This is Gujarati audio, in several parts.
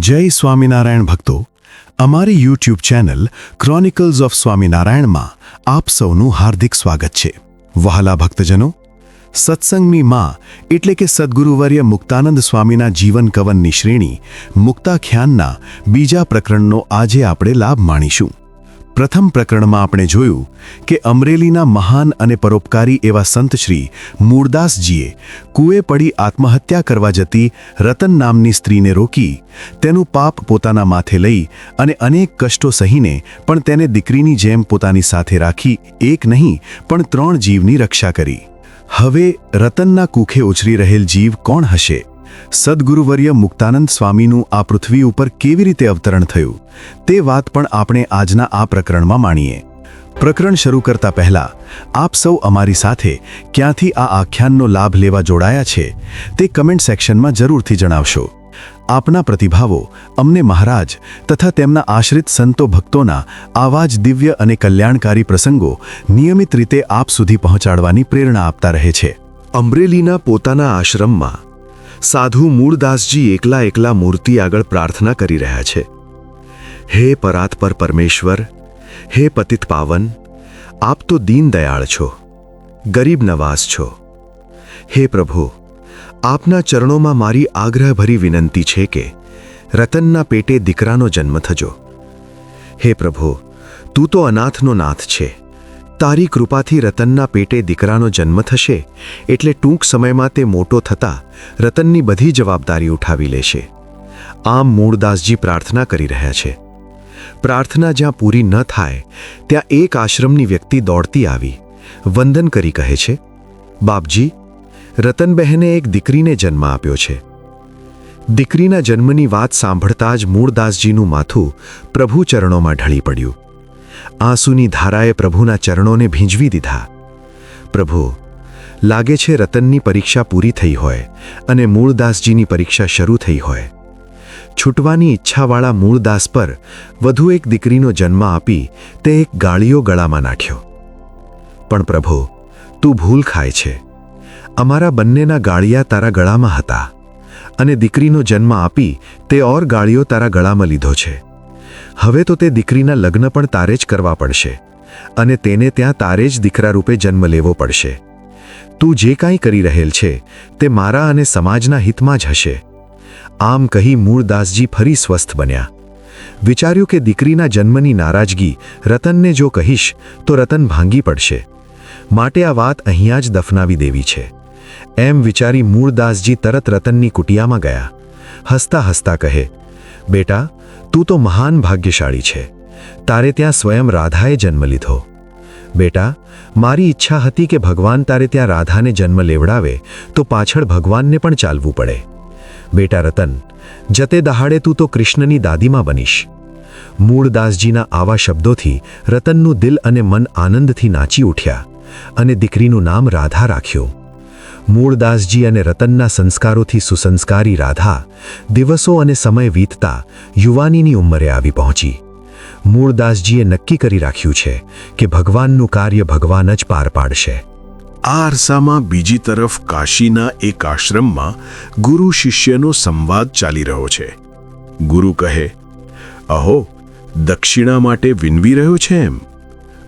જય સ્વામિનારાયણ ભક્તો, અમારી યુટ્યુબ ચેનલ ક્રોનિકલ્સ ઓફ સ્વામિનારાયણમાં આપ સૌનું હાર્દિક સ્વાગત છે. વહાલા ભક્તજનો, સત્સંગની માં એટલે કે સદ્ગુરુવર્ય મુક્તાનંદ સ્વામીના જીવન કવનની શ્રેણી મુક્તાખ્યાનના બીજા પ્રકરણનો આજે આપણે લાભ માણીશું. પ્રથમ પ્રકરણમાં આપણે જોયું કે અમરેલીના મહાન અને પરોપકારી એવા સંત શ્રી મૂળદાસજીએ કૂએ પડી આત્મહત્યા કરવા જતી રતન નામની સ્ત્રીને રોકી, તેનું પાપ પોતાના માથે લઈ અને અનેક કષ્ટો સહીને પણ તેને દીકરીની જેમ પોતાની સાથે રાખી એક નહીં પણ 3 જીવની રક્ષા કરી. હવે રતનના કુખે ઉછરી રહેલ જીવ કોણ હશે? સદ્ગુરુવર્ય મુક્તાનંદ સ્વામીનું આ પૃથ્વી ઉપર કેવી રીતે અવતરણ થયું તે વાત પણ આપણે આજના આ પ્રકરણમાં માણીએ. પ્રકરણ શરૂ કરતા પહેલા આપ સૌ અમારી સાથે ક્યાંથી આ આખ્યાનનો લાભ લેવા જોડાયા છે તે કમેન્ટ સેક્શનમાં જરૂરથી જણાવશો. આપના પ્રતિભાવો અમને મહારાજ તથા તેમના આશ્રિત સંતો ભક્તોના આવા જ દિવ્ય અને કલ્યાણકારી પ્રસંગો નિયમિત રીતે આપ સુધી પહોંચાડવાની પ્રેરણા આપતા રહે છે. અમરેલીના પોતાના આશ્રમમાં સાધુ મૂળદાસજી એકલા મૂર્તિ આગળ પ્રાર્થના કરી રહ્યા છે. હે પરાત્પર પરમેશ્વર, હે પતિત પાવન, આપ તો દીન દયાળ છો, ગરીબ નવાઝ છો. હે પ્રભુ, આપના ચરણોમાં મારી આગ્રહભરી વિનંતી છે કે રતનના પેટે દીકરાનો જન્મ થજો. હે પ્રભુ, તું તો અનાથનો નાથ છે. તારી કૃપાથી રતનના પેટે દીકરાનો જન્મ થશે એટલે ટૂંક સમયમાં તે મોટો થતા રતનની બધી જવાબદારી ઉઠાવી લેશે. આમ મૂળદાસજી પ્રાર્થના કરી રહ્યા છે. પ્રાર્થના જ્યાં પૂરી ન થાય ત્યાં એક આશ્રમની વ્યક્તિ દોડતી આવી વંદન કરી કહે છે, બાપજી, રતનબહેને એક દીકરીને જન્મ આપ્યો છે. દીકરીના જન્મની વાત સાંભળતા જ મૂળદાસજીનું માથું પ્રભુ ચરણોમાં ઢળી પડ્યું. આંસુની ધારાએ પ્રભુના ચરણોને ભીંજવી દીધા. પ્રભુ, લાગે છે રતનની પરીક્ષા પૂરી થઈ હોય અને મૂળદાસજીની પરીક્ષા શરૂ થઈ હોય. છૂટવાની ઈચ્છાવાળા મૂળદાસ પર વધુ એક દીકરીનો જન્મ આપી તે એક ગાળિયો ગળામાં નાખ્યો. પણ પ્રભુ, તું ભૂલ ખાય છે. અમારા બંનેના ગાળિયા તારા ગળામાં હતા અને દીકરીનો જન્મ આપી તે ઓર ગાળિયો તારા ગળામાં લીધો છે. હવે તો તે દીકરીના લગ્ન પણ તારે જ કરવા પડશે અને તેને ત્યાં તારે જ દીકરા રૂપે જન્મ લેવો પડશે. તું જે કાંઈ કરી રહેલ છે તે મારા અને સમાજના હિતમાં જ હશે. આમ કહી મૂળદાસજી ફરી સ્વસ્થ બન્યા. વિચાર્યું કે દીકરીના જન્મની નારાજગી રતનને જો કહીશ તો રતન ભાંગી પડશે, માટે આ વાત અહીંયા જ દફનાવી દેવી છે. એમ વિચારી મૂળદાસજી તરત રતનની કુટિયામાં ગયા. હસતા હસતા કહે, બેટા, તું તો મહાન ભાગ્યશાળી છે. તારે ત્યાં સ્વયં રાધાએ જન્મ લીધો. બેટા, મારી ઈચ્છા હતી કે ભગવાન તારે ત્યાં રાધાને જન્મ લેવડાવે તો પાછળ ભગવાનને પણ ચાલવું પડે. બેટા રતન, જતે દહાડે તું તો કૃષ્ણની દાદીમાં બનીશ. મૂળદાસજીના આવા શબ્દોથી રતનનું દિલ અને મન આનંદથી નાચી ઉઠ્યા અને દીકરીનું નામ રાધા રાખ્યું. મૂળદાસજી અને રતનના સંસ્કારોથી સુસંસ્કારી રાધા દિવસો અને સમય વીતતા યુવાનીની ઉંમરે આવી પહોંચી. મૂળદાસજીએ નક્કી કરી રાખ્યું છે કે ભગવાનનું કાર્ય ભગવાન જ પાર પાડશે. આ અરસામાં બીજી તરફ કાશીના એક આશ્રમમાં ગુરુ શિષ્યનો સંવાદ ચાલી રહ્યો છે. ગુરુ કહે, અહો, દક્ષિણા માટે વિનવી રહ્યો છે એમ?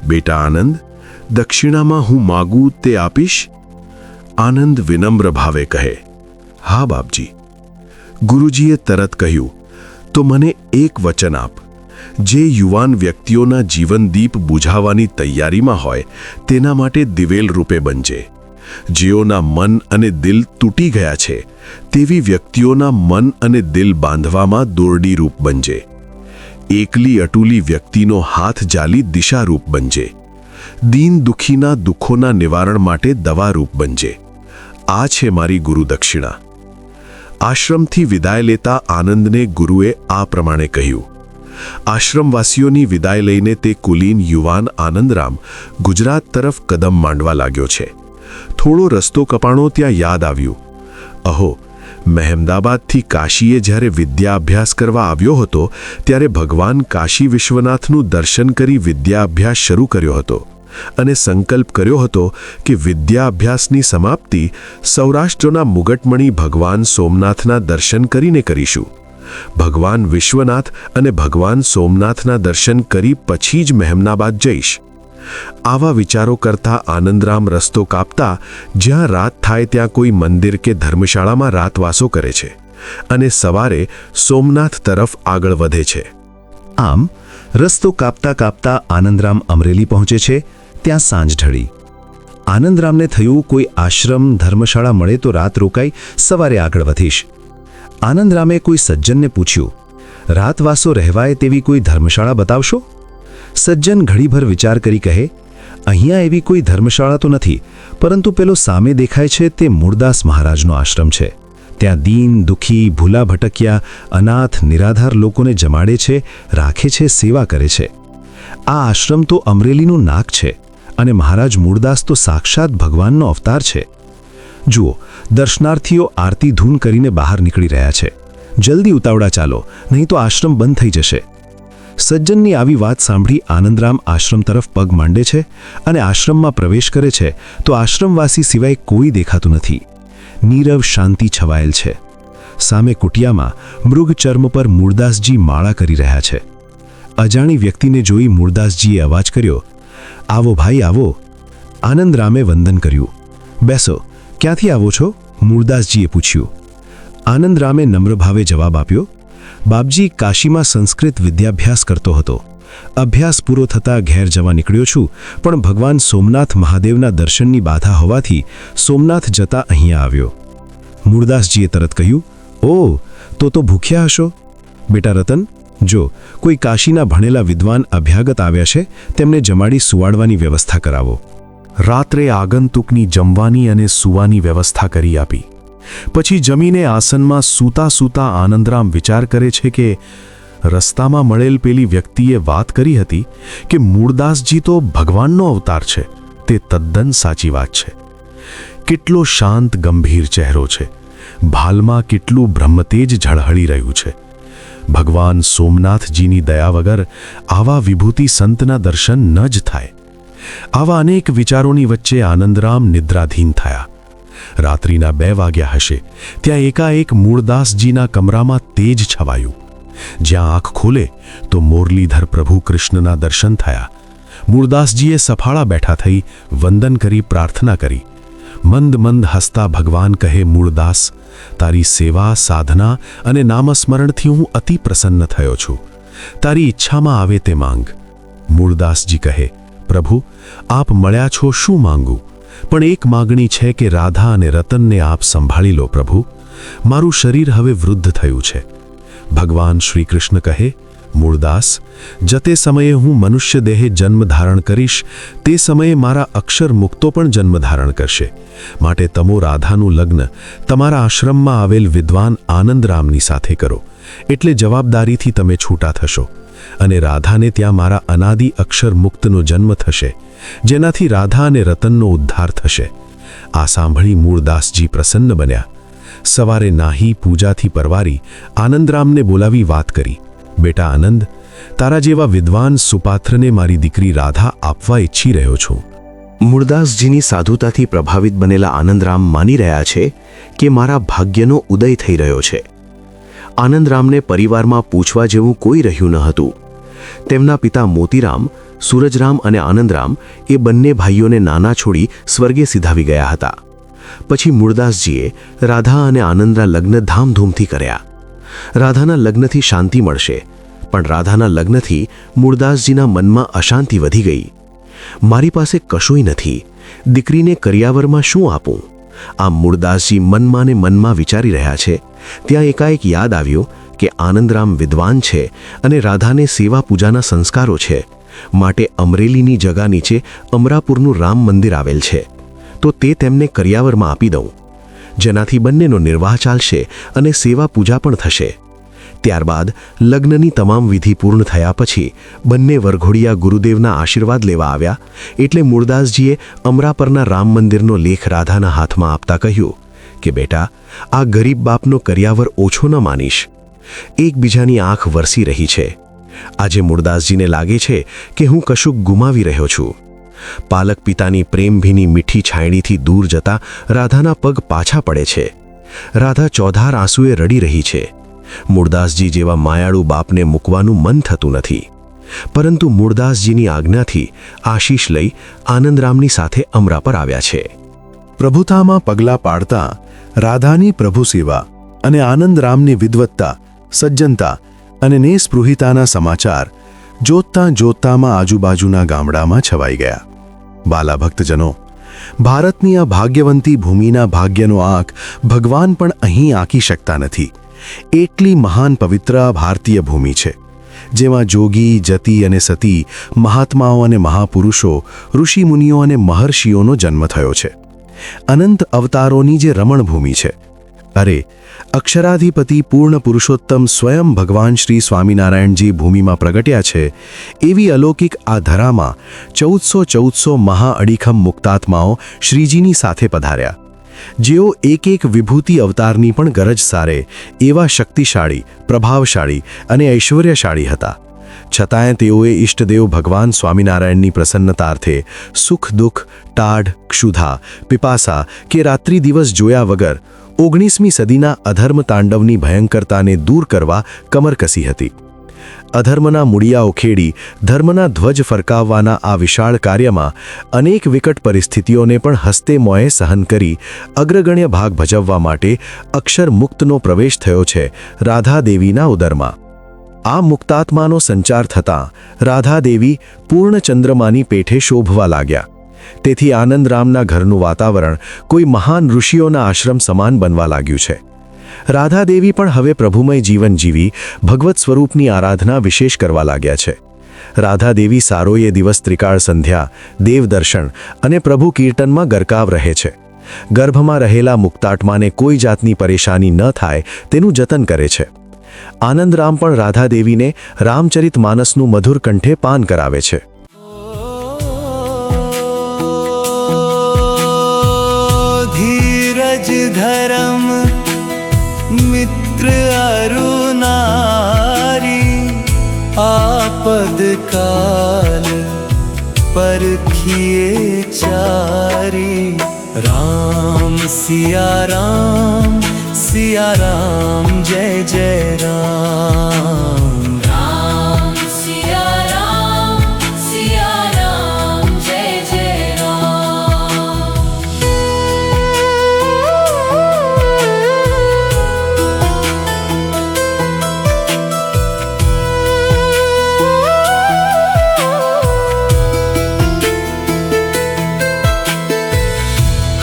બેટા આનંદ, દક્ષિણામાં હું માગું તે આપીશ? આનંદ વિનમ્ર ભાવે કહે, હા બાપજી. ગુરુજીએ તરત કહ્યું, તો મને એક વચન આપ. જે યુવાન વ્યક્તિઓના જીવનદીપ બુઝાવવાની તૈયારીમાં હોય તેના માટે દિવેલ રૂપે બનજે. જેઓના મન અને દિલ તૂટી ગયા છે તેવી વ્યક્તિઓના મન અને દિલ બાંધવામાં દોરડી રૂપ બનજે. એકલી અટુલી વ્યક્તિનો હાથ જાલી દિશારૂપ બનજે. દીન દુખીના દુઃખોના નિવારણ માટે દવારૂપ બનજે. આ છે મારી ગુરુ દક્ષિણા. આશ્રમથી વિદાય લેતા આનંદને ગુરુએ આ પ્રમાણે કહ્યું. આશ્રમવાસીઓની વિદાય લઈને તે કુલીન યુવાન આનંદરામ ગુજરાત તરફ કદમ માંડવા લાગ્યો છે. થોડો રસ્તો કપાણો ત્યાં યાદ આવ્યું, અહો, મહેમદાબાદથી કાશીએ જ્યારે વિદ્યાભ્યાસ કરવા આવ્યો હતો ત્યારે ભગવાન કાશી વિશ્વનાથનું દર્શન કરી વિદ્યાભ્યાસ શરૂ કર્યો હતો અને સંકલ્પ કર્યો હતો કે વિદ્યાભ્યાસની સમાપ્તિ સૌરાષ્ટ્રના મુગટમણી ભગવાન સોમનાથના દર્શન કરીને કરીશું. ભગવાન વિશ્વનાથ અને ભગવાન સોમનાથના દર્શન કરી પછી જ મહેમનાબાદ જઈશ. આવા વિચારો કરતા આનંદરામ રસ્તો કાપતા જ્યાં રાત થાય ત્યાં કોઈ મંદિર કે ધર્મશાળામાં રાતવાસો કરે છે અને સવારે સોમનાથ તરફ આગળ વધે છે. આમ રસ્તો કાપતા કાપતા આનંદરામ અમરેલી પહોંચે છે. ત્યાં સાંજ ઢળી. આનંદરામને થયું કોઈ આશ્રમ ધર્મશાળા મળે તો રાત રોકાઈ સવારે આગળ વધીશ. આનંદરામે કોઈ સજ્જનને પૂછ્યું, રાતવાસો રહેવાય તેવી કોઈ ધર્મશાળા બતાવશો? સજ્જન ઘડીભર વિચાર કરી કહે, અહીંયા એવી કોઈ ધર્મશાળા તો નથી, પરંતુ પેલો સામે દેખાય છે તે મૂળદાસ મહારાજનો આશ્રમ છે. ત્યાં દીન દુઃખી ભૂલા ભટક્યા અનાથ નિરાધાર લોકોને જમાડે છે, રાખે છે, સેવા કરે છે. આ આશ્રમ તો અમરેલીનું નાક છે અને મહારાજ મૂળદાસ તો સાક્ષાત ભગવાનનો અવતાર છે. જુઓ, દર્શનાર્થીઓ આરતી ધૂન કરીને બહાર નીકળી રહ્યા છે. જલ્દી ઉતાવળા ચાલો, નહીં તો આશ્રમ બંધ થઈ જશે. સજ્જનની આવી વાત સાંભળી આનંદરામ આશ્રમ તરફ પગ માંડે છે અને આશ્રમમાં પ્રવેશ કરે છે તો આશ્રમવાસી સિવાય કોઈ દેખાતું નથી. નીરવ શાંતિ છવાયેલ છે. સામે કુટિયામાં મૃગચર્મ પર મૂળદાસજી માળા કરી રહ્યા છે. અજાણી વ્યક્તિને જોઈ મૂળદાસજીએ અવાજ કર્યો, આવો ભાઈ આવો. આનંદરામે વંદન કર્યું. બેસો. ક્યાંથી આવો છો? મૂળદાસજીએ પૂછ્યું. આનંદરામે નમ્ર ભાવે જવાબ આપ્યો, બાપજી, કાશીમાં સંસ્કૃત વિદ્યાભ્યાસ કરતો હતો. અભ્યાસ પૂરો થતાં ઘેર જવા નીકળ્યો છું, પણ ભગવાન સોમનાથ મહાદેવના દર્શનની બાધા હોવાથી સોમનાથ જતા અહીંયા આવ્યો. મૂળદાસજીએ તરત કહ્યું, ઓ, તો ભૂખ્યા હશો. બેટા રતન, જો કોઈ કાશીના ભણેલા વિદ્વાન અભ્યાગત આવ્યા છે, તેમને જમાડી સુવાડવાની વ્યવસ્થા કરાવો. રાત્રે આગંતુકની જમવાની અને સૂવાની વ્યવસ્થા કરી આપી. પછી જમીને આસનમાં સૂતા સૂતા આનંદરામ વિચાર કરે છે કે રસ્તામાં મળેલ પેલી વ્યક્તિએ વાત કરી હતી કે મૂળદાસજી તો ભગવાનનો અવતાર છે, તે તદ્દન સાચી વાત છે. કેટલો શાંત ગંભીર ચહેરો છે, ભાલમાં કેટલું બ્રહ્મતેજ ઝળહળી રહ્યું છે. ભગવાન સોમનાથજીની દયા વગર આવા વિભૂતિ સંતના દર્શન ન જ થાય. આવા અનેક વિચારોની વચ્ચે આનંદરામ નિદ્રાધીન થયા. રાત્રિના 2 વાગ્યા હશે ત્યાં એકાએક મૂળદાસજીના કમરામાં તેજ છવાયું. જ્યાં આંખ ખોલે તો મોરલીધર પ્રભુ કૃષ્ણના દર્શન થયા. મૂળદાસજીએ સફાળા બેઠા થઈ વંદન કરી પ્રાર્થના કરી. મંદ મંદ હસતા ભગવાન કહે, મૂળદાસ, તારી સેવા સાધના અને નામસ્મરણથી હું અતિ પ્રસન્ન થયો છું. તારી ઈચ્છામાં આવે તે માંગ. મૂળદાસજી કહે, પ્રભુ, આપ મળ્યા છો, શું માંગુ? પણ એક માગણી છે કે રાધા અને રતનને આપ સંભાળી લો પ્રભુ. મારું શરીર હવે વૃદ્ધ થયું છે. ભગવાન શ્રી કૃષ્ણ કહે, મૂળદાસ, જતે સમયે હું મનુષ્ય દેહે જન્મ ધારણ કરીશ તે સમયે મારા અક્ષર મુક્તો પણ જન્મ ધારણ કરશે. માટે તમો રાધાનું લગ્ન તમારા આશ્રમમાં આવેલ વિદ્વાન આનંદરામની સાથે કરો, એટલે જવાબદારીથી તમે છૂટા થશો અને રાધાને ત્યાં મારા અનાદિ અક્ષર મુક્તનો જન્મ થશે, જેનાથી રાધા અને રતનનો ઉદ્ધાર થશે. આ સાંભળી મૂળદાસજી પ્રસન્ન બન્યા. સવારે નાહી પૂજાથી પરવારી આનંદરામને બોલાવી વાત કરી, બેટા આનંદ, તારા જેવા વિદ્વાન સુપાત્રને મારી દીકરી રાધા આપવા ઈચ્છી રહ્યો છું. મૂળદાસજીની સાધુતાથી પ્રભાવિત બનેલા આનંદરામ માની રહ્યા છે કે મારા ભાગ્યનો ઉદય થઈ રહ્યો છે. આનંદરામને પરિવારમાં પૂછવા જેવું કોઈ રહ્યું ન હતું. તેમના પિતા મોતીરામ, સૂરજરામ અને આનંદરામ એ બંને ભાઈઓને નાના છોડી સ્વર્ગે સિધાવી ગયા હતા. પછી મૂળદાસજીએ રાધા અને આનંદના લગ્ન ધામધૂમથી કર્યા. રાધાના લગ્નથી શાંતિ મળશે, પણ રાધાના લગ્નથી મૂળદાસજીના મનમાં અશાંતિ વધી ગઈ. મારી પાસે કશોય નથી, દીકરીને કરિયાવરમાં શું આપું? આમ મૂળદાસજી મનમાં ને મનમાં વિચારી રહ્યા છે. ત્યાં એકાએક યાદ આવ્યું કે આનંદરામ વિદ્વાન છે અને રાધાને સેવા પૂજાના સંસ્કારો છે, માટે અમરેલીની જગા નીચે અમરાપુરનું રામ મંદિર આવેલ છે, તો તે તેમને કરિયાવરમાં આપી દઉં, જેનાથી બંનેનો નિર્વાહ ચાલશે અને સેવા પૂજા પણ થશે. ત્યારબાદ લગ્નની તમામ વિધિ પૂર્ણ થયા પછી બંને વરઘોડિયા ગુરુદેવના આશીર્વાદ લેવા આવ્યા, એટલે મૂળદાસજીએ અમરાપરના રામ મંદિરનો લેખ રાધાના હાથમાં આપતા કહ્યું કે બેટા, આ ગરીબ બાપનો કરિયાવર ઓછો ન માનીશ. એકબીજાની આંખ વરસી રહી છે. આજે મૂળદાસજીને લાગે છે કે હું કશુંક ગુમાવી રહ્યો છું. પાલક પિતાની પ્રેમભીની મીઠી છાયણીથી દૂર જતા રાધાના પગ પાછા પડે છે. રાધા ચોધાર આંસુએ રડી રહી છે. મૂળદાસજી જેવા માયાળુ બાપને મૂકવાનું મન થતું નથી, પરંતુ મૂળદાસજીની આજ્ઞાથી આશીષ લઈ આનંદરામની સાથે અમરા પર આવ્યા છે. પ્રભુતામાં પગલાં પાડતા રાધાની પ્રભુ સેવા અને આનંદરામની વિદ્વત્તા, સજ્જનતા અને નેસ્પૃહિતાના સમાચાર જોતતામાં આજુબાજુના ગામડામાં છવાઈ ગયા. વાલા ભક્તજનો, ભારતની આ ભાગ્યવંતી ભૂમિના ભાગ્યનો આંક ભગવાન પણ અહીં આંકી શકતા નથી. એટલી મહાન પવિત્ર આ ભારતીય ભૂમિ છે, જેમાં જોગી, જતી અને સતી, મહાત્માઓ અને મહાપુરુષો, ઋષિમુનિઓ અને મહર્ષિઓનો જન્મ થયો છે. અનંત અવતારોની જે રમણભૂમિ છે. અરે, અક્ષરાધિપતિ પૂર્ણ પુરુષોત્તમ સ્વયં ભગવાન શ્રી સ્વામિનારાયણજી ભૂમિમાં પ્રગટ્યા છે. એવી અલૌકિક આ ધરામાં 1414 મહાઅડીખમ મુક્તાત્માઓ શ્રીજીની સાથે પધાર્યા, જેઓ એક એક વિભૂતિ અવતારની પણ ગરજ સારે એવા શક્તિશાળી, પ્રભાવશાળી અને ઐશ્વર્યશાળી હતા. છતાંય તેઓએ ઈષ્ટદેવ ભગવાન સ્વામિનારાયણની પ્રસન્નતાર્થે સુખ દુઃખ, ટાઢ, ક્ષુધા, પિપાસા કે રાત્રિ દિવસ જોયા વગર 19મી સદીના અધર્મ તાંડવની ભયંકરતાને દૂર કરવા કમર કસી હતી. અધર્મના મૂળિયા ઉખેડી ધર્મના ધ્વજ ફરકાવવાના આ વિશાળ કાર્યમાં અનેક વિકટ પરિસ્થિતિઓને પણ હસ્તે મોંએ સહન કરી અગ્રગણ્ય ભાગ ભજવવા માટે અક્ષર મુક્તનો પ્રવેશ થયો છે રાધાદેવીના ઉદરમાં. આ મુક્તાત્માનો સંચાર થતાં રાધાદેવી પૂર્ણ ચંદ્રમાની પેઠે શોભવા લાગ્યા. તેથી આનંદરામના ઘરનું વાતાવરણ કોઈ મહાન ઋષિઓના આશ્રમ સમાન બનવા લાગ્યું છે. રાધાદેવી પણ હવે પ્રભુમય જીવન જીવી ભગવત સ્વરૂપની આરાધના વિશેષ કરવા લાગ્યા છે. રાધાદેવી સારોએ દિવસ ત્રિકાળ સંધ્યા, દેવદર્શન અને પ્રભુ કીર્તનમાં ગરકાવ રહે છે. ગર્ભમાં રહેલા મુક્તાત્માને કોઈ જાતની પરેશાની ન થાય તેનું જતન કરે છે. આનંદરામ પણ રાધાદેવીને રામચરિત માનસનું મધુર કંઠે પાન કરાવે છે. धीरज धर्म मित्र अरुनारी आपद काल परखिए चारी. राम सिया राम जय जय राम. राम सिया राम जय जय राम.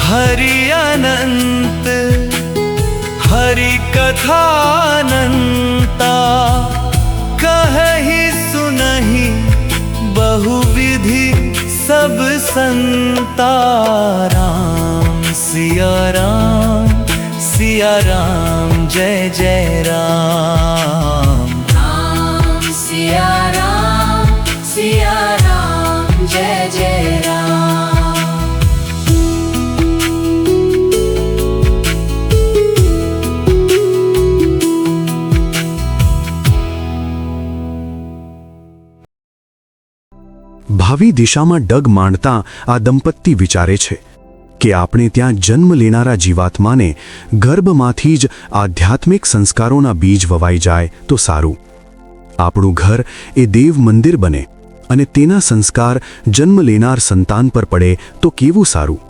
हरि अनंत हरि कथानंता कहहि सुनहि बहुविधि सब संता. राम सिया राम जय जय राम. राम सिया राम जय जय राम. ભાવિ દિશામાં ડગ માંડતા આ દંપતી વિચારે છે કે આપણે ત્યાં જન્મ લેનારા જીવાત્માને ગર્ભમાંથી જ આધ્યાત્મિક સંસ્કારોના બીજ વવાઈ જાય તો સારું. આપણું ઘર એ દેવ મંદિર બને અને તેના સંસ્કાર જન્મ લેનાર સંતાન પર પડે તો કેવું સારું.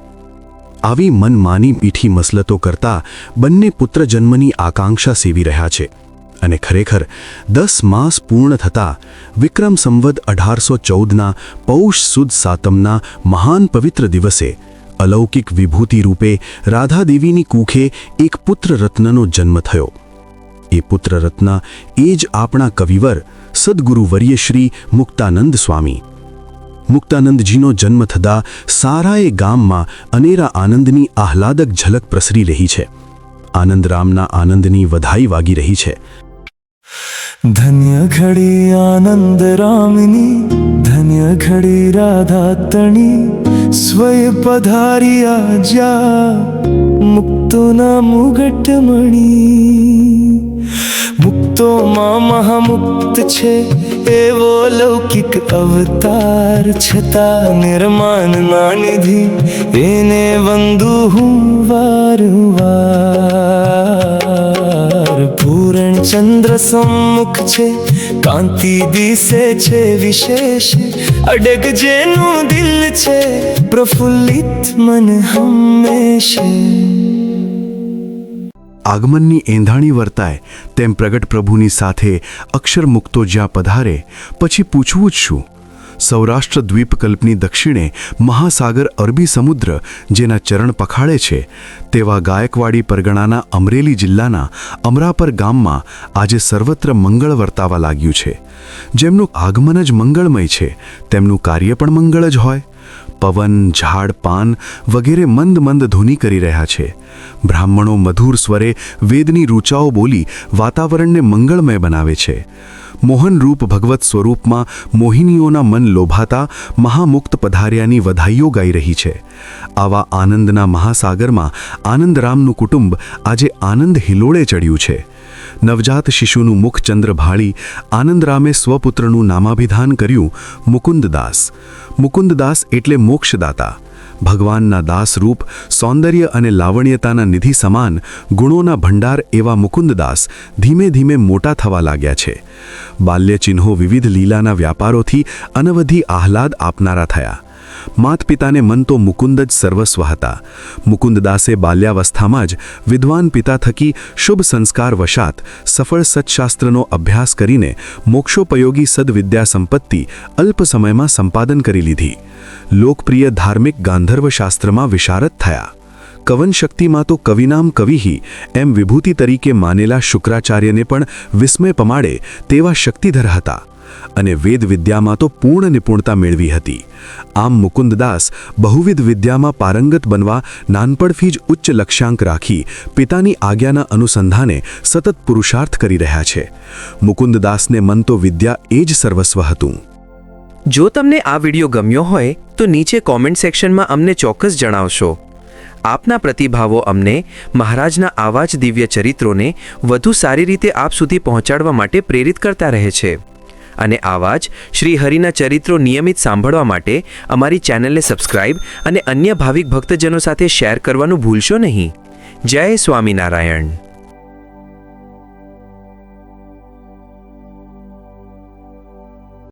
આવી મનમાની મીઠી મસલતો કરતા બંને પુત્ર જન્મની આકાંક્ષા સેવી રહ્યા છે. અને ખરેખર 10 માસ પૂર્ણ થતાં વિક્રમ સંવત 1814ના પૌષ સુદ સાતમના મહાન પવિત્ર દિવસે અલૌકિક વિભૂતિ રૂપે રાધાદેવીની કુખે એક પુત્ર રત્નનો જન્મ થયો. એ પુત્ર રત્ન એ જ આપણા કવિવર સદગુરુ વર્ય શ્રી મુક્તાનંદ સ્વામી. મુક્તાનંદજીનો જન્મ થતાં સારાએ ગામમાં અનેરા આનંદની આહલાદક ઝલક પ્રસરી રહી છે. આનંદરામના આનંદની વધાઈ વાગી રહી છે. धन्य घड़ी आनंद रामिनी धन्य घड़ी राधा तणी स्वय पधारिया जा मुक्तोना मुगटमणी. મુક્તોમાં મહામુક્ત છે એવો લૌકિક અવતાર છતાં નિર્માનના નિધિ એને વંદુ હું વારંવાર. પૂરણ ચંદ્ર સમ્મુખ છે, કાંતિ દિશે છે વિશેષ, અડગ જેનું દિલ છે, પ્રફુલ્લિત મન હંમેશે. આગમનની એંધાણી વર્તાય તેમ પ્રગટ પ્રભુની સાથે અક્ષર મુક્તો જ્યાં પધારે, પછી પૂછવું જ શું? સૌરાષ્ટ્ર દ્વીપકલ્પની દક્ષિણે મહાસાગર અરબી સમુદ્ર જેના ચરણ પખાડે છે, તેવા ગાયકવાડી પરગણાના અમરેલી જિલ્લાના અમરાપર ગામમાં આજે સર્વત્ર મંગળ વર્તાવા લાગ્યું છે. જેમનું આગમન જ મંગળમય છે, તેમનું કાર્ય પણ મંગળ જ હોય. પવન, ઝાડ, પાન વગેરે મંદ મંદ ધૂની કરી રહ્યા છે. બ્રાહ્મણો મધુર સ્વરે વેદની રૂચાઓ બોલી વાતાવરણને મંગળમય બનાવે છે. મોહનરૂપ ભગવત સ્વરૂપમાં મોહિનીઓના મન લોભાતા મહામુક્ત પધાર્યાની વધાઈઓ ગાઈ રહી છે. આવા આનંદના મહાસાગરમાં આનંદરામનું કુટુંબ આજે આનંદ હિલોળે ચડ્યું છે. નવજાત શિશુનું મુખ ચંદ્ર ભાળી આનંદરામે સ્વપુત્રનું નામાભિધાન કર્યું મુકુંદદાસ. મુકુંદદાસ એટલે મોક્ષદાતા. ભગવાનના દાસરૂપ સૌંદર્ય અને લાવણ્યતાના નિધિ સમાન ગુણોના ભંડાર એવા મુકુંદદાસ ધીમે ધીમે મોટા થવા લાગ્યા છે. બાલ્યચિહ્નો વિવિધ લીલાના વ્યાપારોથી અનવધિ આહલાદ આપનારા થયા. માતપિતાને મન તો મુકુંદ જ સર્વસ્વ હતા. મુકુંદદાસે બાલ્યાવસ્થામાં જ વિદ્વાન પિતા થકી શુભ સંસ્કાર વશાત સફળ સત્શાસ્ત્રનો અભ્યાસ કરીને મોક્ષોપયોગી સદવિદ્યા સંપત્તિ અલ્પ સમયમાં સંપાદન કરી લીધી. લોકપ્રિય ધાર્મિક ગાંધર્વ શાસ્ત્રમાં વિશારદ થયા. કવન શક્તિમાં તો કવિનામ કવિહી એમ વિભૂતિ તરીકે માનેલા શુક્રાચાર્યને પણ વિસ્મય પમાડે તેવા શક્તિધર હતા અને વેદ વિદ્યામાં તો પૂર્ણ નિપુણતા મેળવી હતી. આમ મુકુંદદાસ બહુવિધ વિદ્યામાં પારંગત બનવા નાનપણથી જ ઉચ્ચ લક્ષ્યાંક રાખી પિતાની આજ્ઞાના અનુસંધાને સતત પુરુષાર્થ કરી રહ્યા છે. મુકુંદદાસને મન તો વિદ્યા એ જ સર્વસ્વ હતું. જો તમને આ વિડિયો ગમ્યો હોય તો નીચે કોમેન્ટ સેક્શનમાં અમને ચોક્કસ જણાવશો. આપના પ્રતિભાવો અમને મહારાજના આવા જ દિવ્ય ચરિત્રોને વધુ સારી રીતે આપ સુધી પહોંચાડવા માટે પ્રેરિત કરતા રહે છે. અને આવા જ શ્રી હરિના ચરિત્રો નિયમિત સાંભળવા માટે અમારી ચેનલને સબસ્ક્રાઇબ અને અન્ય ભાવિક ભક્તજનો સાથે શેર કરવાનું ભૂલશો નહીં. જય સ્વામિનારાયણ.